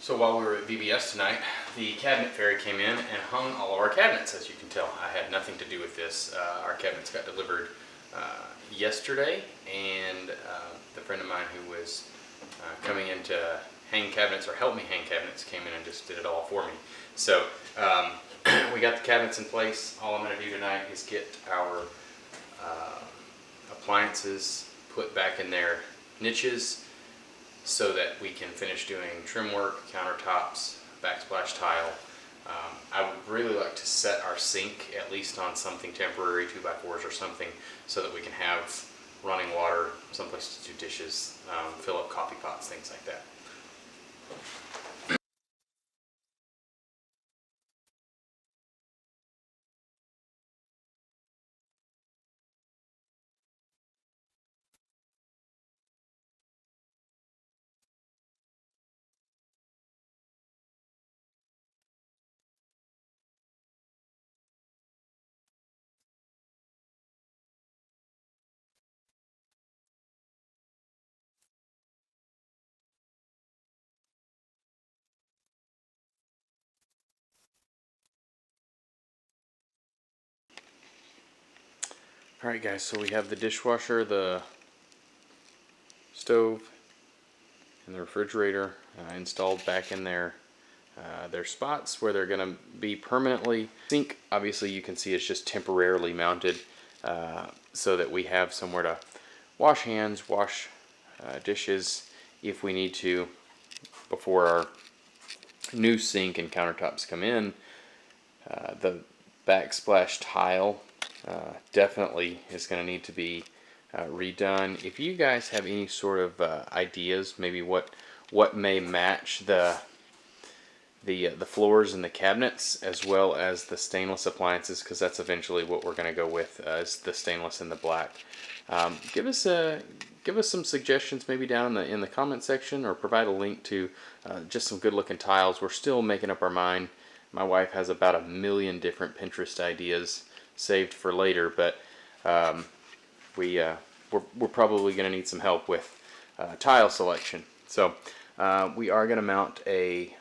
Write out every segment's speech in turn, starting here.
So while we were at VBS tonight, the cabinet fairy came in and hung all of our cabinets. As you can tell, I had nothing to do with this. Our cabinets got delivered yesterday, and the friend of mine who was coming in to hang cabinets or help me hang cabinets came in and just did it all for me. So we got the cabinets in place. All I'm going to do tonight is get our appliances put back in their niches, so that we can finish doing trim work, countertops, backsplash tile. I would really like to set our sink at least on something temporary, 2x4s or something, so that we can have running water, someplace to do dishes, fill up coffee pots, things like that. Alright guys, so we have the dishwasher, the stove, and the refrigerator installed back in their spots where they're going to be permanently. Sink, obviously you can see it's just temporarily mounted so that we have somewhere to wash hands, wash dishes if we need to before our new sink and countertops come in. The backsplash tile definitely is going to need to be redone. If you guys have any sort of ideas, maybe what may match the floors and the cabinets, as well as the stainless appliances, because that's eventually what we're going to go with, is the stainless and the black. Give us some suggestions, maybe down in the comment section, or provide a link to just some good looking tiles. We're still making up our mind. My wife has about 1 million different Pinterest ideas saved for later, but we're probably going to need some help with tile selection. So we are going to mount a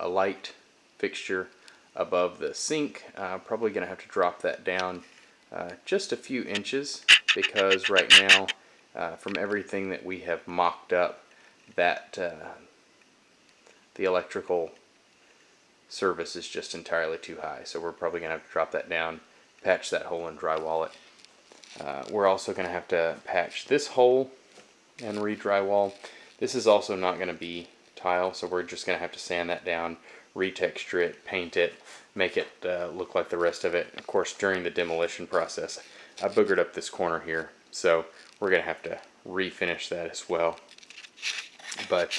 light fixture above the sink. Probably going to have to drop that down just a few inches, because right now from everything that we have mocked up, that the electrical service is just entirely too high. So we're probably going to have to drop that down, patch that hole, and drywall it. We're also going to have to patch this hole and re-drywall. This is also not going to be tile, so we're just going to have to sand that down, retexture it, paint it, make it look like the rest of it. Of course, during the demolition process, I boogered up this corner here, so we're going to have to refinish that as well. But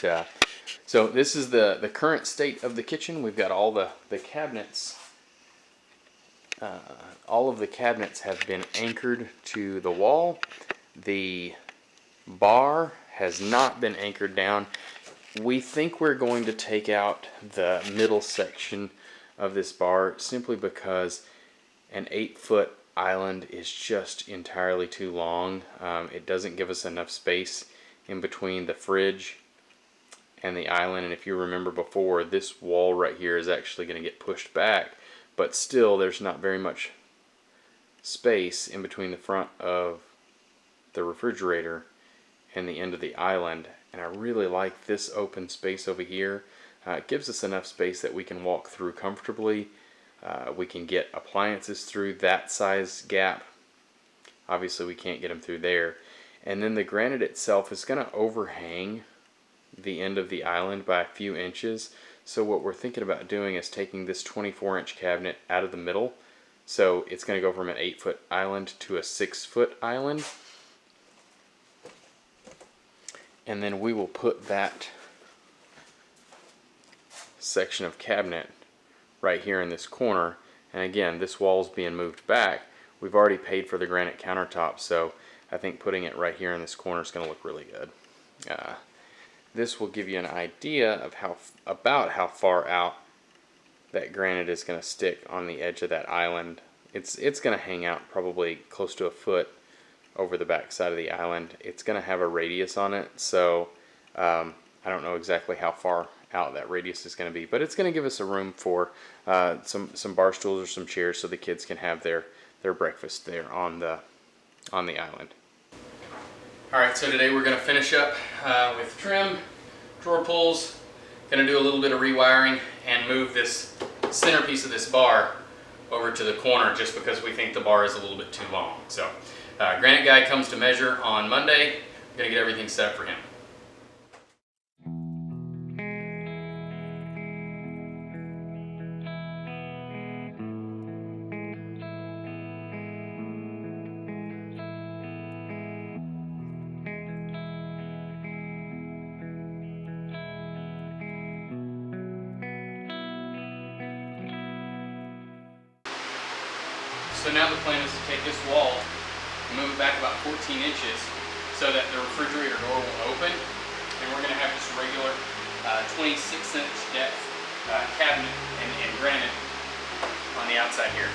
so this is the current state of the kitchen. We've got all the cabinets. All of the cabinets have been anchored to the wall. The bar has not been anchored down. We think we're going to take out the middle section of this bar simply because an 8-foot island is just entirely too long. It doesn't give us enough space in between the fridge and the island. And if you remember before, this wall right here is actually going to get pushed back, but still there's not very much space in between the front of the refrigerator and the end of the island. And I really like this open space over here. It gives us enough space that we can walk through comfortably. We can get appliances through that size gap. Obviously we can't get them through there. And then the granite itself is going to overhang the end of the island by a few inches. So what we're thinking about doing is taking this 24-inch cabinet out of the middle. So it's going to go from an 8-foot island to a 6-foot island. And then we will put that section of cabinet right here in this corner. And again, this wall's being moved back. We've already paid for the granite countertop, so I think putting it right here in this corner is going to look really good. This will give you an idea of about how far out that granite is going to stick on the edge of that island. It's going to hang out probably close to a foot over the back side of the island. It's going to have a radius on it, so I don't know exactly how far out that radius is going to be. But it's going to give us a room for some bar stools or some chairs so the kids can have their breakfast there on the island. All right, so today we're going to finish up with trim, drawer pulls. Going to do a little bit of rewiring and move this centerpiece of this bar over to the corner just because we think the bar is a little bit too long. So granite guy comes to measure on Monday. I'm going to get everything set up for him. So now the plan is to take this wall and move it back about 14 inches so that the refrigerator door will open, and we're going to have just a regular 26-inch depth cabinet in granite on the outside here.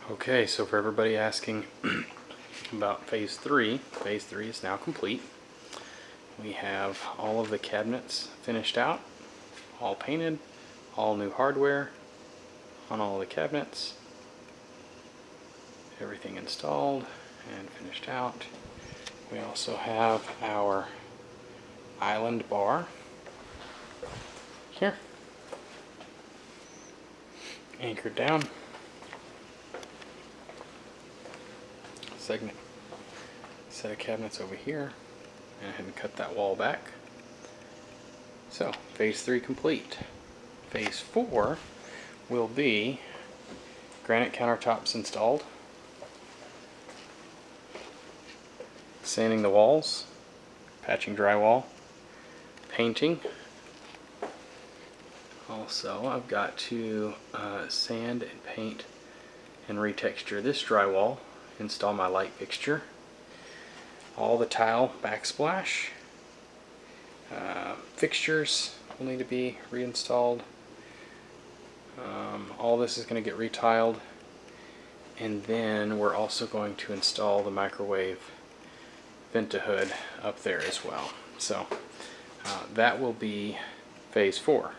Okay, so for everybody asking, about phase 3. Phase 3 is now complete. We have all of the cabinets finished out, all painted, all new hardware on all the cabinets, everything installed and finished out. We also have our island bar here, anchored down. Second set of cabinets over here, and I had to cut that wall back. So phase 3 complete. Phase 4 will be granite countertops installed, sanding the walls, patching drywall, painting. Also, I've got to sand and paint and retexture this drywall, install my light fixture, all the tile backsplash, fixtures will need to be reinstalled. All this is going to get retiled, and then we're also going to install the microwave vent-to-hood up there as well. So that will be phase 4.